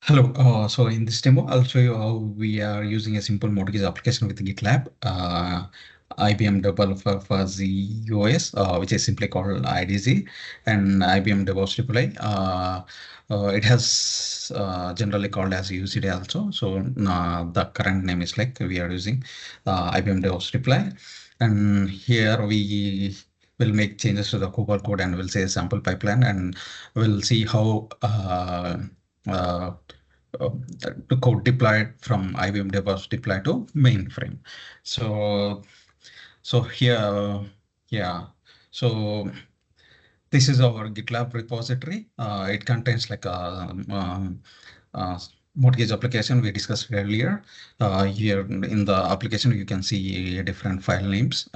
Hello. So in this demo, I'll show you how we are using a simple mortgage application with GitLab, IBM Developer for the OS, which is simply called IDZ, and IBM DevOps Deploy. It has generally called as UCD also. So the current name is like we are using IBM DevOps Deploy, and here we will make changes to the COBOL code and we'll say sample pipeline, and we'll see how uh, the code deployed from IBM DevOps Deploy to mainframe. So here, yeah. So this is our GitLab repository. It contains like a mortgage application we discussed earlier. Here in the application, you can see different file names.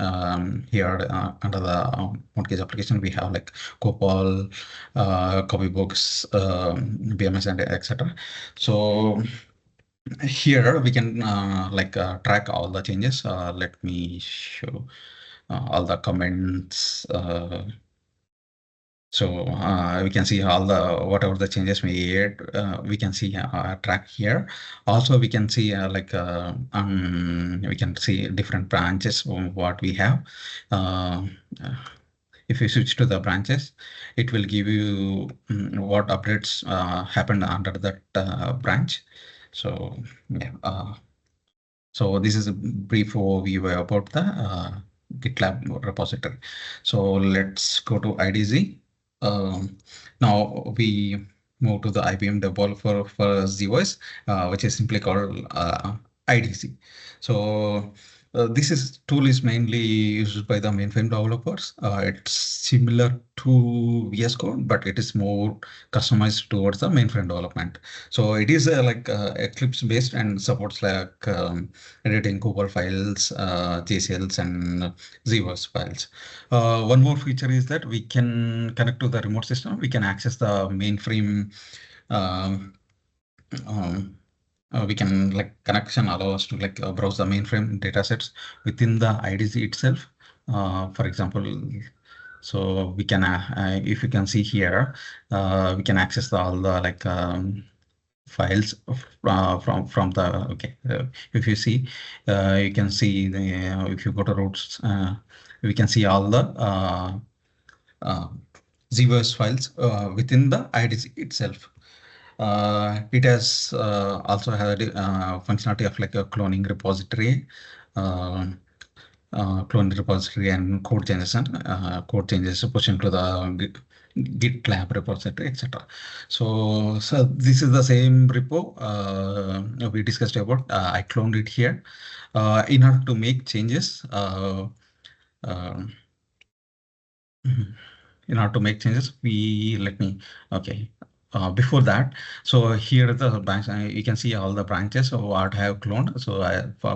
Here under the mortgage application, we have like COBOL, copybooks, BMS, and etc. So here we can track all the changes. Let me show all the comments. So we can see all the whatever the changes we made. We can see track here. Also, we can see we can see different branches what we have. If you switch to the branches, it will give you what updates happened under that branch. So yeah. So this is a brief overview about the GitLab repository. So let's go to IDZ. Now we move to the IBM Developer for ZOS, which is simply called IDC. So this tool is mainly used by the mainframe developers. It's similar to VS Code, but it is more customized towards the mainframe development. So it is Eclipse based and supports like editing COBOL files, JCLs, and ZOS files. One more feature is that we can connect to the remote system. We can access the mainframe. Um, um, we can like connection allow us to like browse the mainframe datasets within the IDC itself. For example, so we can, if you can see here, we can access all the like files from the okay. If you see, you can see the if you go to routes, we can see all the ZVS files within the IDC itself. It has also had functionality of like a cloning repository, and code changes push into the GitLab repository, etc. So this is the same repo we discussed about. I cloned it here in order to make changes. Um, in order to make changes, okay. Before that, so here the branch, you can see all the branches of what I have cloned. So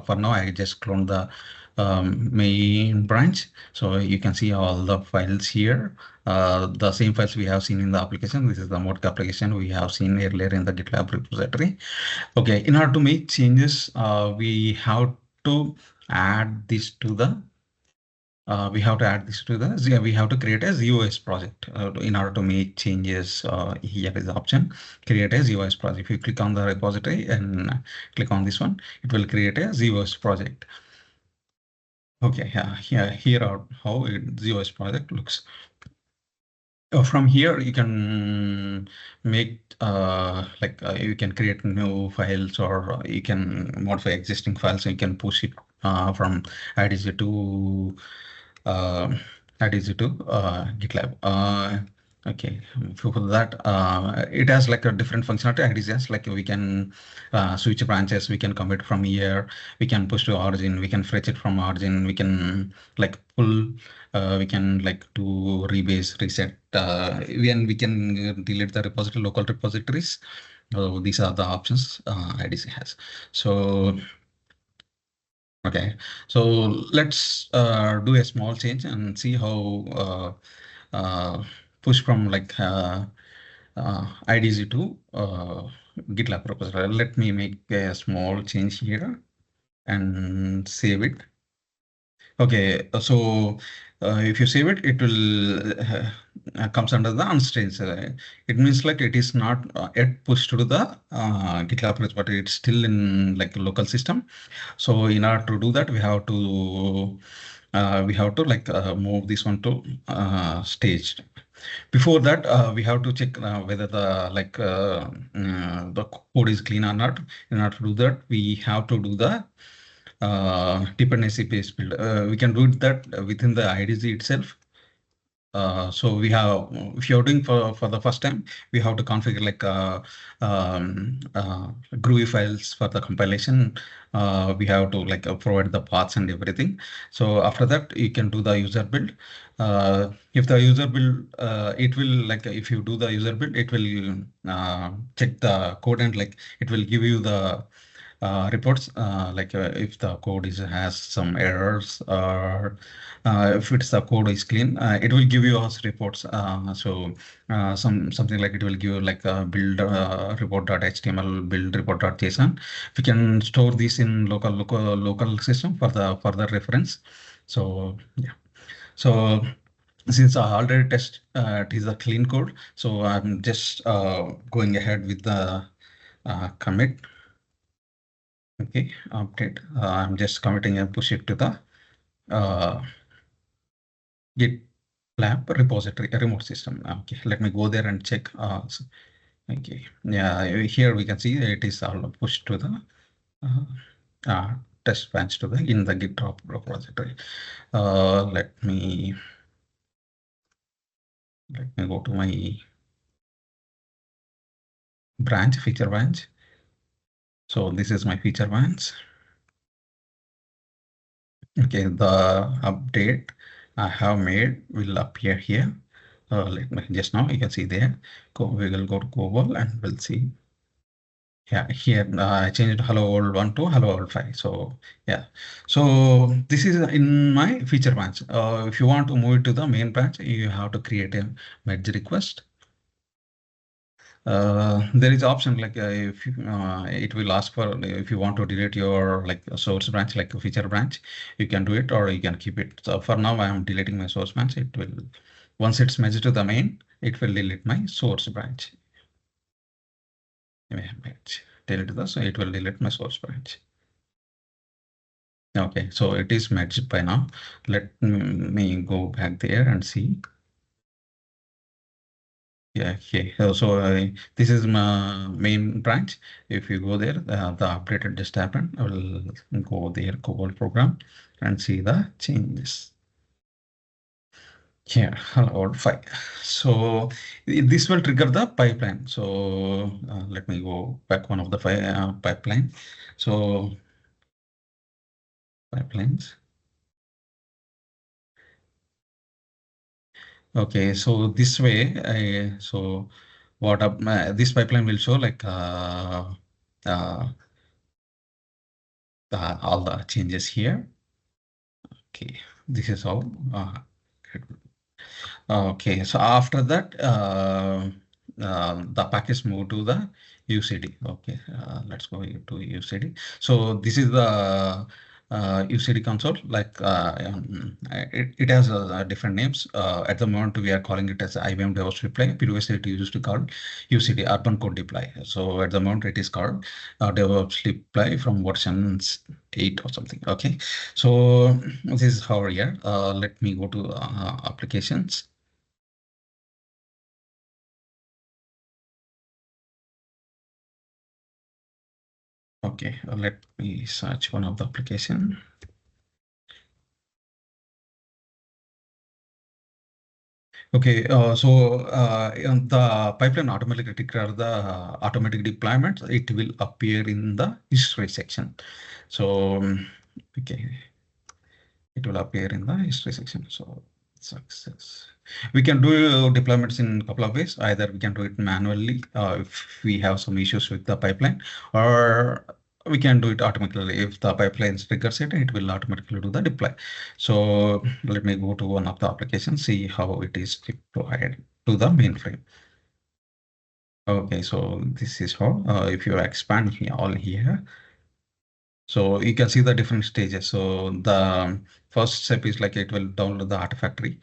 for now, I just cloned the main branch. So you can see all the files here. The same files we have seen in the application. This is the mode application we have seen earlier in the GitLab repository. Okay, in order to make changes, we have to add this to the we have to create a ZOS project in order to make changes. Here is the option, create a ZOS project. If you click on the repository and click on this one, it will create a ZOS project. Okay, here are how ZOS project looks. From here, you can make you can create new files, or you can modify existing files. So you can push it from IDZ to uh, GitLab. Okay, for that, it has like a different functionality. IDZ has like we can switch branches, we can commit from here, we can push to origin, we can fetch it from origin, we can like pull, we can like do rebase, reset, and we can delete the repository, local repositories. So these are the options IDC has. So okay, so let's do a small change and see how push from like IDZ to GitLab repository. Let me make a small change here and save it. Okay, so if you save it, it will comes under the unstaged. It means like it is not yet pushed to the GitLab repository, but it's still in like a local system. So in order to do that, we have to like move this one to staged. Before that, we have to check whether the code is clean or not. In order to do that, we have to do the dependency based build. We can do that within the IDZ itself. So we have, if you're doing for the first time, we have to configure like GUI files for the compilation. We have to like provide the paths and everything. So after that, you can do the user build. If the user build, it will like if you do the user build, it will check the code and like it will give you the reports like if the code has some errors or if it's the code is clean, it will give you us reports. So something like it will give you like a build report.html, build report.json. We can store this in local system for the further reference. So yeah. So since I already test it is a clean code, so I'm just going ahead with the commit. Okay, update. I'm just committing and push it to the uh, GitLab repository, remote system. Okay, let me go there and check. Okay, yeah, here we can see it is all pushed to the uh, test branch to the in the GitHub repository. Let me go to my branch, feature branch. So this is my feature branch. Okay, the update I have made will appear here. Let me just now you can see there. We will go to COBOL and we'll see. Yeah, here I changed hello world 1 to hello world 5. So yeah, so this is in my feature branch. If you want to move it to the main branch, you have to create a merge request. There is option like if it will ask for if you want to delete your like source branch like a feature branch, you can do it or you can keep it. So for now, I am deleting my source branch. It will once it's merged to the main, it will delete my source branch. Delete the so it will delete my source branch. Okay, so it is merged by now. Let me go back there and see. Yeah, okay. So this is my main branch. If you go there, the updated just happened. I will go there, COBOL program, and see the changes. Here, hello, fine. So this will trigger the pipeline. So let me go back one of the pipeline. So pipelines. Okay, so this way, so what up? This pipeline will show like uh, all the changes here. Okay, this is how. Okay, so after that, the package move to the UCD. Okay, let's go to UCD. So this is the UCD console. Like it has different names. At the moment, we are calling it as IBM DevOps Deploy. Previously, it used to call UCD Urban Code Deploy. So at the moment, it is called DevOps Deploy from version 8 or something. Okay, so this is how here. Let me go to applications. Okay, let me search one of the application. Okay, so the pipeline automatically declare the automatic deployment. It will appear in the history section. So okay, it will appear in the history section. So success. We can do deployments in a couple of ways. Either we can do it manually if we have some issues with the pipeline, or we can do it automatically. If the pipeline triggers it, it will automatically do the deploy. So let me go to one of the applications, see how it is deployed to the mainframe. Okay, so this is how if you expand here, all here, So you can see the different stages. So the first step is like it will download the artifactory.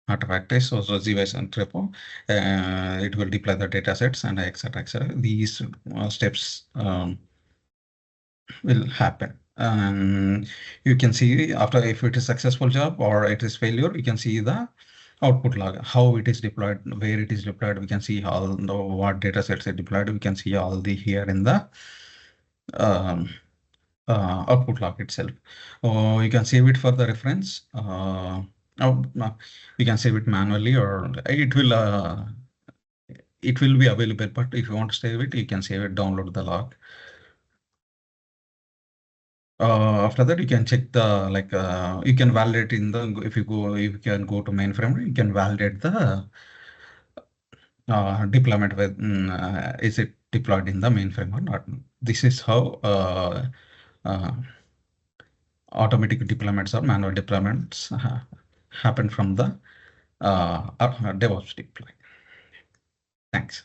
Artifactory, so GWise and repo. It will deploy the data sets and etc. etc. These steps will happen. You can see after if it is successful job or it is failure, you can see the output log, how it is deployed, where it is deployed. We can see all the what data sets are deployed. We can see all the here in the um, output log itself. You can save it for the reference. You can save it manually, or it will be available. But if you want to save it, you can save it, download the log. After that, you can check the you can validate in the if you can go to mainframe, you can validate the deployment with is it deployed in the mainframe or not. This is how uh, automatic deployments or manual deployments happen from the DevOps deploy. Thanks.